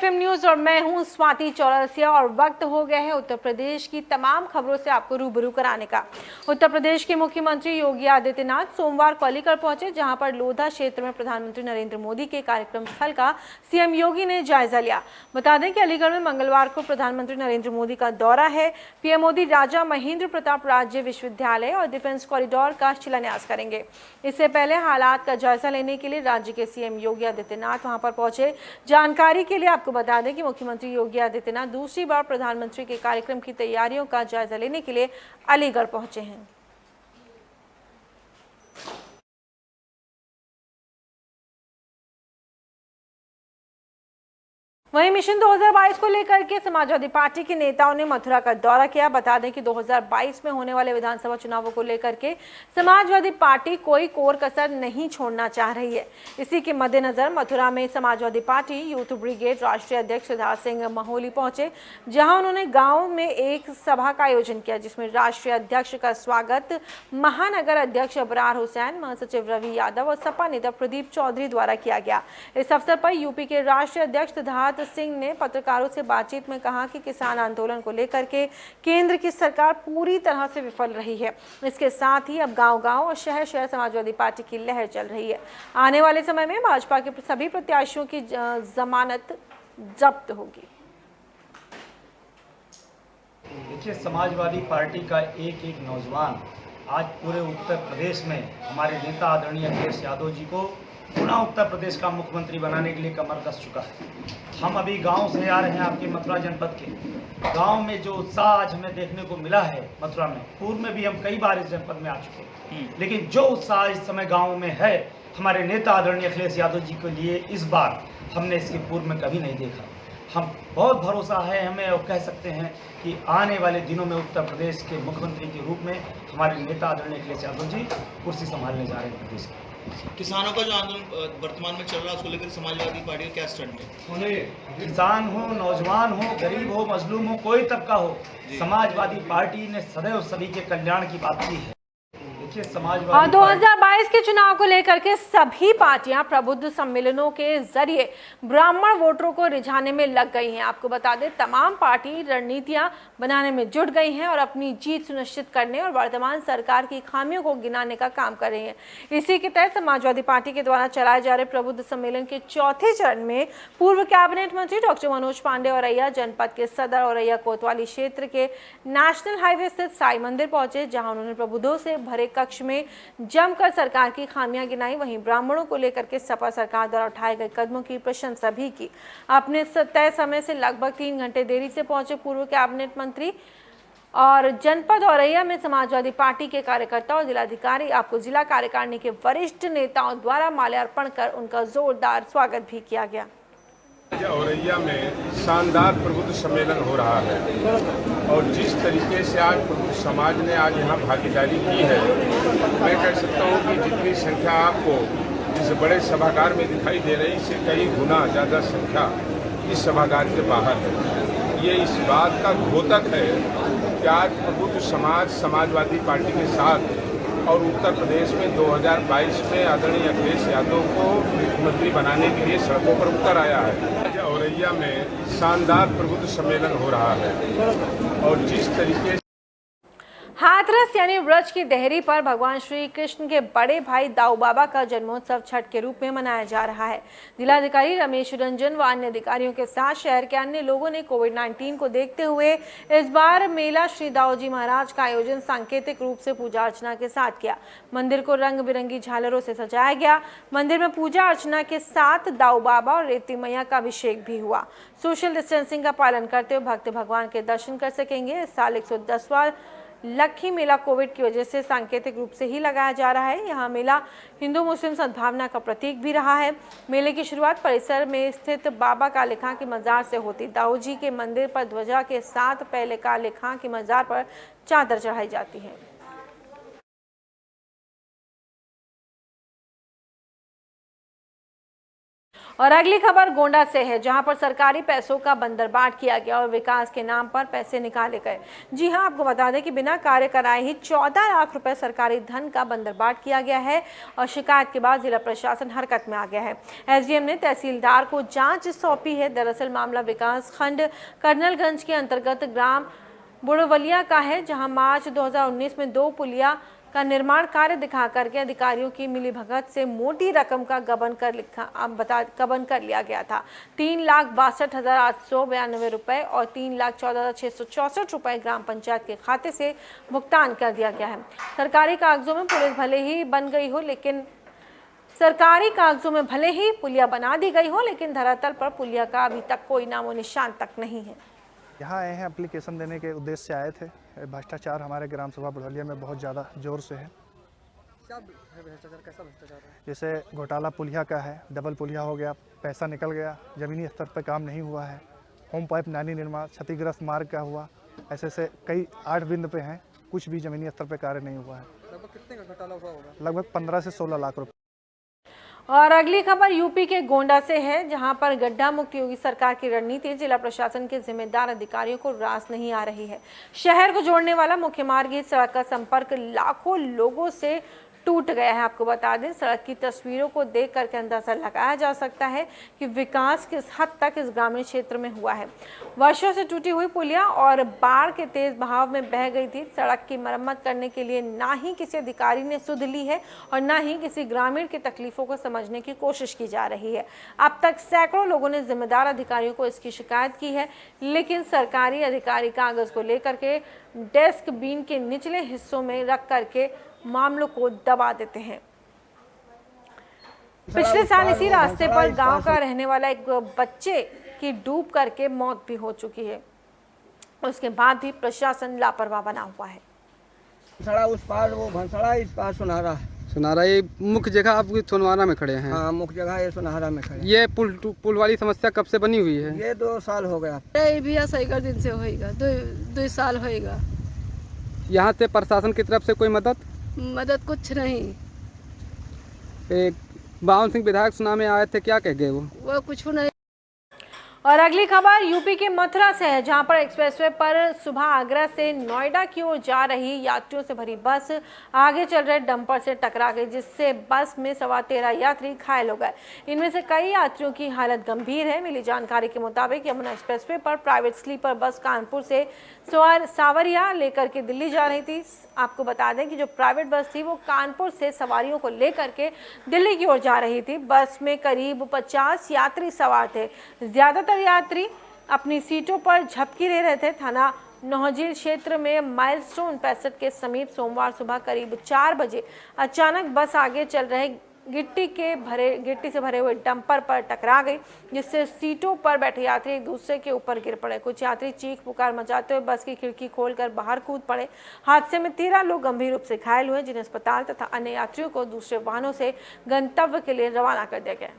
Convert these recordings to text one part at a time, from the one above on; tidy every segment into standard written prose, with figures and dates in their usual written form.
FM news और मैं हूं स्वाति चौरसिया और वक्त हो गया है उत्तर प्रदेश की तमाम खबरों से आपको रूबरू कराने का। उत्तर प्रदेश के मुख्यमंत्री योगी आदित्यनाथ सोमवार को अलीगढ़ पहुंचे, जहां पर लोधा क्षेत्र में प्रधानमंत्री नरेंद्र मोदी के कार्यक्रम स्थल का सीएम योगी ने जायजा लिया। बता दें कि अलीगढ़ में मंगलवार को प्रधानमंत्री नरेंद्र मोदी का दौरा है। पीएम मोदी राजा महेंद्र प्रताप राज्य विश्वविद्यालय और डिफेंस कॉरिडोर का शिलान्यास करेंगे। इससे पहले हालात का जायजा लेने के लिए राज्य के सीएम योगी आदित्यनाथ वहां पर पहुंचे। जानकारी के लिए आपको बता दें कि मुख्यमंत्री योगी आदित्यनाथ दूसरी बार प्रधानमंत्री के कार्यक्रम की तैयारियों का जायजा लेने के लिए अलीगढ़ पहुंचे हैं। वहीं मिशन 2022 को लेकर के समाजवादी पार्टी के नेताओं ने मथुरा का दौरा किया। बता दें कि 2022 में होने वाले विधानसभा चुनावों को लेकर के समाजवादी पार्टी कोई कोर कसर नहीं छोड़ना चाह रही है। इसी के मद्देनजर मथुरा में समाजवादी पार्टी यूथ ब्रिगेड राष्ट्रीय अध्यक्ष सिद्धार्थ सिंह महौली पहुंचे, जहां उन्होंने गांव में एक सभा का आयोजन किया, जिसमें राष्ट्रीय अध्यक्ष का स्वागत महानगर अध्यक्ष अबरार हुसैन, महासचिव रवि यादव और सपा नेता प्रदीप चौधरी द्वारा किया गया। इस अवसर पर यूपी के राष्ट्रीय अध्यक्ष सिद्धार्थ सिंह ने पत्रकारों से बातचीत में कहा कि किसान आंदोलन को लेकर के केंद्र की सरकार पूरी तरह से विफल रही है। इसके साथ ही अब गांव-गांव और शहर-शहर समाजवादी पार्टी की लहर चल रही है। आने वाले समय में भाजपा के सभी प्रत्याशियों की जमानत जब्त होगी। देखिए, समाजवादी पार्टी का एक एक नौजवान आज पूरे उत्तर प्रदेश में हमारे नेता आदरणीय अखिलेश यादव जी को पुनः उत्तर प्रदेश का मुख्यमंत्री बनाने के लिए कमर कस चुका है। हम अभी गांव से आ रहे हैं, आपके मथुरा जनपद के गांव में जो उत्साह आज हमें देखने को मिला है मथुरा में, पूर्व में भी हम कई बार इस जनपद में आ चुके हैं, लेकिन जो उत्साह इस समय गांव में है हमारे नेता आदरणीय अखिलेश यादव जी के लिए, इस बार हमने इसके पूर्व में कभी नहीं देखा। हम बहुत भरोसा है हमें और कह सकते हैं कि आने वाले दिनों में उत्तर प्रदेश के मुख्यमंत्री के रूप में हमारे नेता आदरणीय अखिलेश यादव जी कुर्सी संभालने जा रहे हैं प्रदेश की। किसानों का जो आंदोलन वर्तमान में चल रहा है उसको लेकर समाजवादी पार्टी का क्या स्टैंड है? किसान हो, नौजवान हो, गरीब हो, मजलूम हो, कोई तबका हो, समाजवादी पार्टी ने सदैव सभी के कल्याण की बात की है। और 2022 के चुनाव को लेकर के सभी पार्टियां प्रबुद्ध सम्मेलनों के जरिए ब्राह्मण वोटरों को रिझाने में लग गई हैं। आपको बता दें, तमाम पार्टी रणनीतियां बनाने में जुट गई हैं और अपनी जीत सुनिश्चित करने और वर्तमान सरकार की खामियों को गिनाने का काम कर रही हैं। इसी के तहत समाजवादी पार्टी के द्वारा चलाए जा रहे प्रबुद्ध सम्मेलन के चौथे चरण में पूर्व कैबिनेट मंत्री डॉक्टर मनोज पांडे औरैया जनपद के सदर औरैया कोतवाली क्षेत्र के नेशनल हाईवे स्थित साई मंदिर पहुंचे, जहां उन्होंने प्रबुद्धों से भरे कक्ष में जमकर सरकार की खामियां गिनाई। वहीं ब्राह्मणों को लेकर के सपा सरकार द्वारा उठाए गए कदमों की प्रशंसा भी की। अपने तय समय से लगभग 3 घंटे देरी से पहुंचे पूर्व कैबिनेट मंत्री और जनपद औरैया में समाजवादी पार्टी के कार्यकर्ता और जिलाधिकारी आपको जिला कार्यकारिणी के वरिष्ठ नेताओं द्वारा माल्यार्पण कर उनका जोरदार स्वागत भी किया गया। औरैया में शानदार प्रबुद्ध सम्मेलन हो रहा है और जिस तरीके से आज प्रबुद्ध समाज ने आज यहाँ भागीदारी की है, मैं कह सकता हूँ कि जितनी संख्या आपको इस बड़े सभागार में दिखाई दे रही, इससे कई गुना ज़्यादा संख्या इस सभागार के बाहर है। ये इस बात का द्योतक है कि आज प्रबुद्ध समाज समाजवादी पार्टी के साथ और उत्तर प्रदेश में 2022 में आदरणीय अखिलेश यादव को मुख्यमंत्री बनाने के लिए सड़कों पर उतर आया है। आज औरैया में शानदार प्रबुद्ध सम्मेलन हो रहा है और जिस तरीके हाथरस यानी व्रज की देहरी पर भगवान श्री कृष्ण के बड़े भाई दाऊ बाबा का जन्मोत्सव छठ के रूप में मनाया जा रहा है। जिलाधिकारी रमेश रंजन व अन्य अधिकारियों के साथ शहर के अन्य लोगों ने कोविड-19 को देखते हुए इस बार मेला श्री दाऊजी महाराज का आयोजन सांकेतिक रूप से पूजा अर्चना के साथ किया। मंदिर को रंग बिरंगी झालरों से सजाया गया। मंदिर में पूजा अर्चना के साथ दाऊ बाबा और रेती मैया का अभिषेक भी हुआ। सोशल डिस्टेंसिंग का पालन करते हुए भक्त भगवान के दर्शन कर सकेंगे। इस साल 110वां लक्खी मेला कोविड की वजह से सांकेतिक रूप से ही लगाया जा रहा है। यहाँ मेला हिंदू मुस्लिम सद्भावना का प्रतीक भी रहा है। मेले की शुरुआत परिसर में स्थित बाबा काले खां की मजार से होती। दाऊ जी के मंदिर पर ध्वजा के साथ पहले काले खां की मजार पर चादर चढ़ाई जाती है। और अगली खबर गोंडा से है, जहां पर सरकारी पैसों का बंदरबाट किया गया और विकास के नाम पर पैसे निकाले गए। जी हां, आपको बता दें कि बिना कार्य कराए ही 14 लाख रुपए सरकारी धन का बंदरबाट किया गया है और शिकायत के बाद जिला प्रशासन हरकत में आ गया है। एसडीएम ने तहसीलदार को जांच सौंपी है। दरअसल मामला विकास खंड कर्नलगंज के अंतर्गत ग्राम बुड़वलिया का है, जहां मार्च 2019 में 2 पुलिया का निर्माण कार्य दिखा करके अधिकारियों की मिलीभगत से मोटी रकम का गबन कर लिया गया था। 3,62,892 रुपए और 3,14,664 रुपए ग्राम पंचायत के खाते से भुगतान कर दिया गया है। सरकारी कागजों में पुलिया भले ही पुलिया बना दी गई हो, लेकिन धरातल पर पुलिया का अभी तक कोई नामो निशान तक नहीं है। यहाँ आए हैं एप्लीकेशन देने के उद्देश्य से आए थे। भ्रष्टाचार हमारे ग्राम सभा बुढ़लिया में बहुत ज़्यादा जोर से है। क्या भ्रष्टाचार, कैसा भ्रष्टाचार है? जैसे घोटाला पुलिया का है, डबल पुलिया हो गया, पैसा निकल गया, ज़मीनी स्तर पर काम नहीं हुआ है, होम पाइप नाली निर्माण, क्षतिग्रस्त मार्ग का हुआ, ऐसे कई 8 बिंदु पे हैं, कुछ भी ज़मीनी स्तर पर कार्य नहीं हुआ है। लगभग कितने का घोटाला हुआ होगा? लगभग 15 से 16 लाख रुपये। और अगली खबर यूपी के गोंडा से है, जहां पर गड्ढा मुक्त योगी सरकार की रणनीति जिला प्रशासन के जिम्मेदार अधिकारियों को रास नहीं आ रही है। शहर को जोड़ने वाला मुख्य मार्ग इस सड़क का संपर्क लाखों लोगों से टूट गया है। आपको बता दें, सड़क की तस्वीरों को देख करके अंदाजा लगाया जा सकता है कि विकास किस हद तक इस ग्रामीण क्षेत्र में हुआ है। वर्षों से टूटी हुई पुलिया और बाढ़ के तेज बहाव में बह गई थी। सड़क की मरम्मत करने के लिए ना ही किसी अधिकारी ने सुध ली है और ना ही किसी ग्रामीण की तकलीफों को समझने की कोशिश की जा रही है। अब तक सैकड़ों लोगों ने जिम्मेदार अधिकारियों को इसकी शिकायत की है, लेकिन सरकारी अधिकारी कागज को लेकर के डेस्क बीन के निचले हिस्सों में रख करके मामलों को दबा देते हैं। पिछले साल इसी रास्ते पर गांव का रहने वाला एक बच्चे की डूब करके मौत भी हो चुकी है। उसके बाद भी प्रशासन लापरवाह बना हुआ है। भंसड़ा उस पार, वो भंसड़ा इस पार सुनहरा है। सुनहरा ये मुख्य जगह आप सोनवारा में खड़े हैं। हाँ, मुख्य जगह ये सुनहरा में खड़े। ये पुल वाली समस्या कब से बनी हुई है? ये 2 साल हो गया। भैया सही कर दिन से होएगा, 2 साल होएगा। यहाँ से प्रशासन की तरफ से कोई मदद कुछ नहीं। बावन सिंह विधायक सुना में आए थे, क्या कह गए वो कुछ नहीं। और अगली खबर यूपी के मथुरा से है, जहां पर एक्सप्रेसवे पर सुबह आगरा से नोएडा की ओर जा रही यात्रियों से भरी बस आगे चल रहे डंपर से टकरा गई, जिससे बस में सवार 13 यात्री घायल हो गए। इनमें से कई यात्रियों की हालत गंभीर है। मिली जानकारी के मुताबिक यमुना एक्सप्रेसवे पर प्राइवेट स्लीपर बस कानपुर से सावरिया लेकर के दिल्ली जा रही थी। आपको बता दें कि जो प्राइवेट बस थी वो कानपुर से सवारियों को लेकर के दिल्ली की ओर जा रही थी। बस में करीब 50 यात्री सवार थे। ज्यादातर यात्री अपनी सीटों पर झपकी ले रहे थे। थाना नौहजील क्षेत्र में माइलस्टोन 65 के समीप सोमवार सुबह करीब 4 बजे अचानक बस आगे चल रहे गिट्टी से भरे हुए डंपर पर टकरा गई, जिससे सीटों पर बैठे यात्री एक दूसरे के ऊपर गिर पड़े। कुछ यात्री चीख पुकार मचाते हुए बस की खिड़की खोलकर बाहर कूद पड़े। हादसे में 13 लोग गंभीर रूप से घायल हुए, जिन्हें अस्पताल तथा अन्य यात्रियों को दूसरे वाहनों से गंतव्य के लिए रवाना कर दिया गया।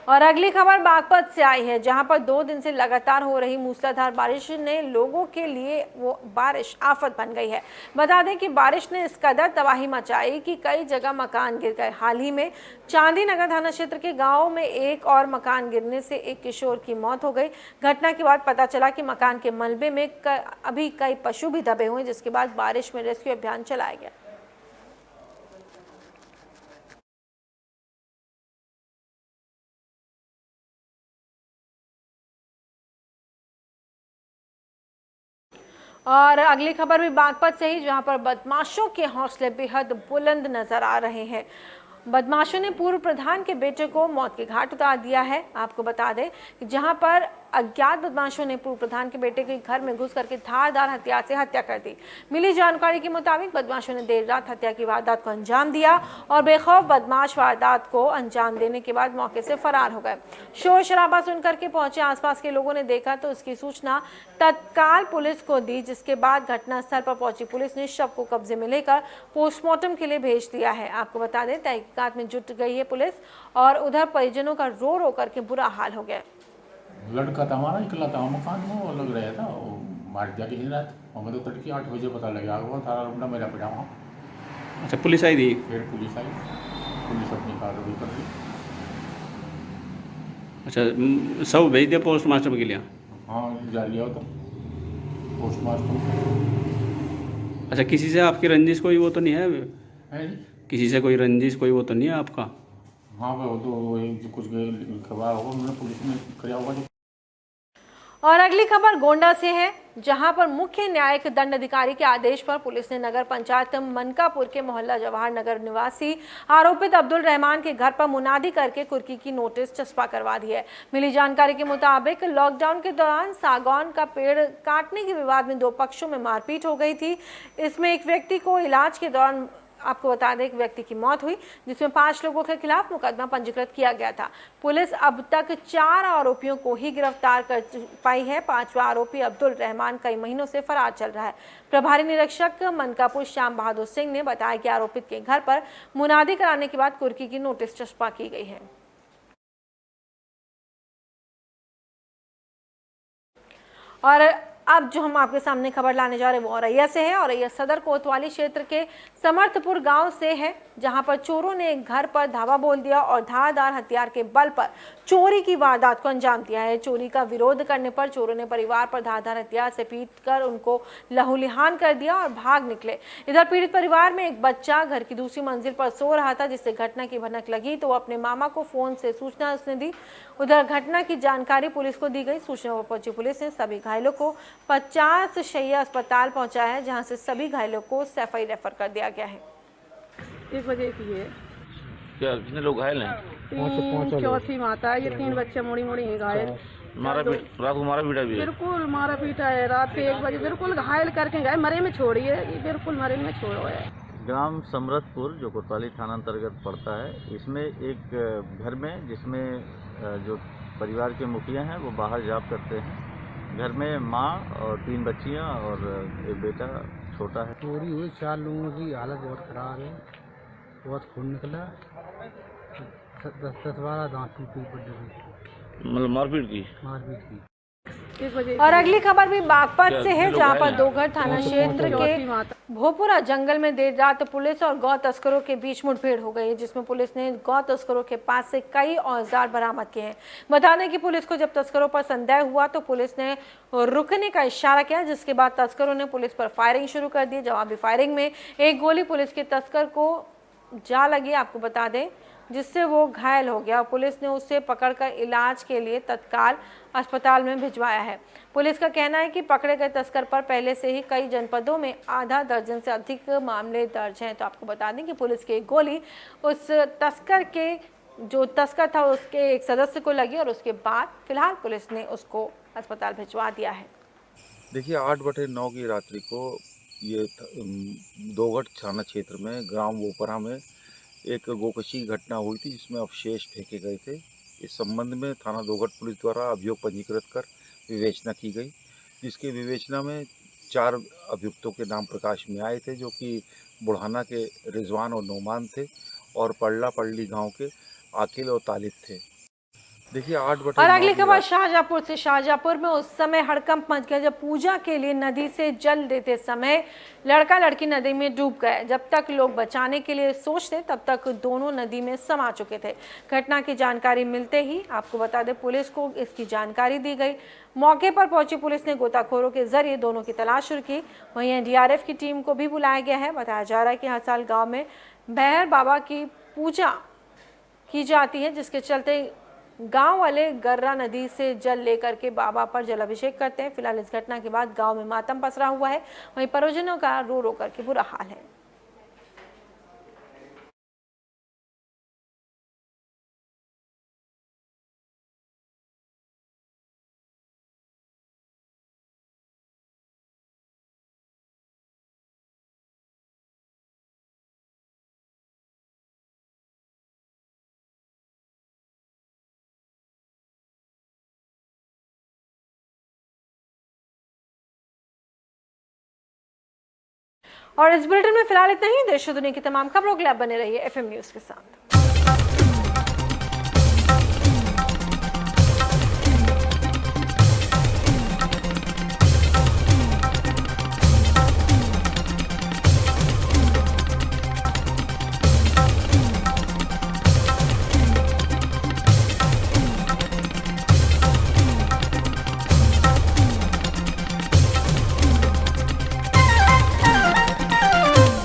और अगली खबर बागपत से आई है, जहां पर 2 दिन से लगातार हो रही मूसलाधार बारिश ने लोगों के लिए बारिश आफत बन गई है। बता दें कि बारिश ने इस कदर तबाही मचाई कि कई जगह मकान गिर गए। हाल ही में चांदी नगर थाना क्षेत्र के गांव में एक और मकान गिरने से एक किशोर की मौत हो गई। घटना के बाद पता चला कि मकान के मलबे में अभी कई पशु भी दबे हुए, जिसके बाद बारिश में रेस्क्यू अभियान चलाया गया। और अगली खबर भी बागपत से ही, जहां पर बदमाशों के हौसले बेहद बुलंद नजर आ रहे हैं। बदमाशों ने पूर्व प्रधान के बेटे को मौत के घाट उतार दिया है। आपको बता दें कि जहां पर अज्ञात बदमाशों ने पूर्व प्रधान के बेटे के घर में घुस करके धारदार हथियार से हत्या कर दी। मिली जानकारी के मुताबिक बदमाशों ने देर रात हत्या की वारदात को अंजाम दिया और बेखौफ बदमाश वारदात को अंजाम देने के बाद मौके से फरार हो गए। शोर शराबा सुनकर के पहुंचे आसपास के लोगों ने देखा तो उसकी सूचना तत्काल पुलिस को दी, जिसके बाद घटनास्थल पर पहुंची पुलिस ने शव को कब्जे में लेकर पोस्टमार्टम के लिए भेज दिया है। आपको बता दें, तहकीकात में जुट गई है पुलिस और उधर परिजनों का रो रो करके बुरा हाल हो गया। लड़का था हमारा, इकला था, मकान में वो लग रहा था, मार दिया किसी रात। और मैं तो तड़के 8 बजे पता लगा वो सारा रुपना मेरा पड़ा वहाँ। अच्छा, पुलिस आई थी? फिर पुलिस आई, पुलिस अपनी कार्रवाई कर दी। अच्छा, सब भेज दिया पोस्टमास्टर के लिए? हाँ, जा लिया तो पोस्टमास्टर। अच्छा, किसी से आपकी रंजिश कोई वो तो नहीं है? है किसी से कोई रंजिश कोई वो तो नहीं है आपका? हाँ, वो तो कुछ खबर होगा उन्होंने पुलिस ने किया होगा। और अगली खबर गोंडा से है, जहां पर मुख्य न्यायिक दंडाधिकारी के आदेश पर पुलिस ने नगर पंचायत मनकापुर के मोहल्ला जवाहर नगर निवासी आरोपित अब्दुल रहमान के घर पर मुनादी करके कुर्की की नोटिस चस्पा करवा दी है। मिली जानकारी के मुताबिक लॉकडाउन के दौरान सागौन का पेड़ काटने के विवाद में 2 पक्षों में मारपीट हो गई थी। इसमें एक व्यक्ति को इलाज के दौरान, आपको बता दें, एक व्यक्ति की मौत हुई, जिसमें 5 लोगों के खिलाफ मुकदमा पंजीकृत किया गया था। पुलिस अब तक 4 आरोपियों को ही गिरफ्तार कर पाई है। 5वां आरोपी अब्दुल रहमान कई महीनों से फरार चल रहा है। प्रभारी निरीक्षक मनकापुर श्याम बहादुर सिंह ने बताया कि आरोपित के घर पर मुनादी कराने के बाद कुर्की की नोटिस चस्पा की गई है। और अब जो हम आपके सामने खबर लाने जा रहे हैं वो औरैया से है। औरैया सदर कोतवाली क्षेत्र के समर्थपुर गांव से है, जहां पर चोरों ने एक घर पर धावा बोल दिया और धारदार हथियार के बल पर चोरी की वारदात को अंजाम दिया है। चोरी का विरोध करने पर चोरों ने परिवार पर धारदार हथियार से पीटकर उनको लहूलुहान कर दिया और भाग निकले। इधर पीड़ित परिवार में एक बच्चा घर की दूसरी मंजिल पर सो रहा था, जिससे घटना की भनक लगी तो वो अपने मामा को फोन से सूचना उसने दी। उधर घटना की जानकारी पुलिस को दी गई। सूचना पर पहुंची पुलिस ने सभी घायलों को 50 शैय्या अस्पताल पहुंचाया है, जहां से सभी घायलों को सैफई रेफर कर दिया गया है। 1 बजे की है। क्या कितने लोग घायल हैं? 3 चौथी माता है, ये 3 बच्चे मुड़ी हैं घायल। रात को मारा पीटा भी है? बिल्कुल मारा पीटा है, रात के 1 बजे बिल्कुल घायल करके गए, मरे में छोड़िए, बिल्कुल मरे में छोड़ो है। ग्राम समरथपुर जो कोतवाली थाना अंतर्गत पड़ता है, इसमें एक घर में, जिसमें जो परिवार के मुखिया हैं वो बाहर जॉब करते हैं। घर में माँ और 3 बच्चियाँ और एक बेटा छोटा है। चोरी हुई, 4 लोगों की हालत बहुत खराब है, बहुत खून निकला, 10-12 दांत टूटी पड़ी, मतलब मारपीट की? मारपीट की। और अगली खबर भी बागपत से है, जहां पर दोघर थाना क्षेत्र के भोपुरा जंगल में देर रात पुलिस और गौ तस्करों के बीच मुठभेड़ हो गई, जिसमें पुलिस ने गौ तस्करों के पास से कई औजार बरामद किए हैं। बता दें कि पुलिस को जब तस्करों पर संदेह हुआ तो पुलिस ने रुकने का इशारा किया, जिसके बाद तस्करों ने पुलिस पर फायरिंग शुरू कर दी। जवाबी फायरिंग में एक गोली पुलिस के तस्कर को जा लगी, आपको बता दें, जिससे वो घायल हो गया। पुलिस ने उसे पकड़कर इलाज के लिए तत्काल अस्पताल में भिजवाया है। पुलिस का कहना है कि पकड़े गए तस्कर पर पहले से ही कई जनपदों में आधा दर्जन से अधिक मामले दर्ज हैं। तो आपको बता दें कि पुलिस की एक गोली उस तस्कर था उसके एक सदस्य को लगी और उसके बाद फिलहाल पुलिस ने उसको अस्पताल भिजवा दिया है। देखिए, 8/9 की रात्रि को ये दोघट थाना क्षेत्र में ग्राम वोपरा में एक गोकशी की घटना हुई थी, जिसमें अवशेष फेंके गए थे। इस संबंध में थाना दोघट पुलिस द्वारा अभियोग पंजीकृत कर विवेचना की गई, जिसके विवेचना में 4 अभियुक्तों के नाम प्रकाश में आए थे, जो कि बुढ़ाना के रिजवान और नोमान थे और पल्ली गांव के आकिल और तालिब थे। देखिए, 8/9 और अगली खबर शाहजहाँपुर से। शाहजहाँपुर में उस समय हड़कंप मच गया जब पूजा के लिए नदी से जल देते समय लड़का लड़की नदी में डूब गए। जब तक लोग बचाने के लिए सोचते तब तक दोनों नदी में समा चुके थे। घटना की जानकारी मिलते ही आपको बता दें पुलिस को इसकी जानकारी दी गई। मौके पर पहुंची पुलिस ने गोताखोरों के जरिए दोनों की तलाश शुरू की। वहीं एनडीआरएफ की टीम को भी बुलाया गया है। बताया जा रहा है कि हर साल गाँव में भैर बाबा की पूजा की जाती है, जिसके चलते गांव वाले गर्रा नदी से जल लेकर के बाबा पर जलाभिषेक करते हैं। फिलहाल इस घटना के बाद गांव में मातम पसरा हुआ है। वहीं परिजनों का रो रो करके बुरा हाल है। और इस बुलेटिन में फिलहाल इतना ही। देश और दुनिया की तमाम खबरों के लिए आप बने रहिए FM न्यूज के साथ।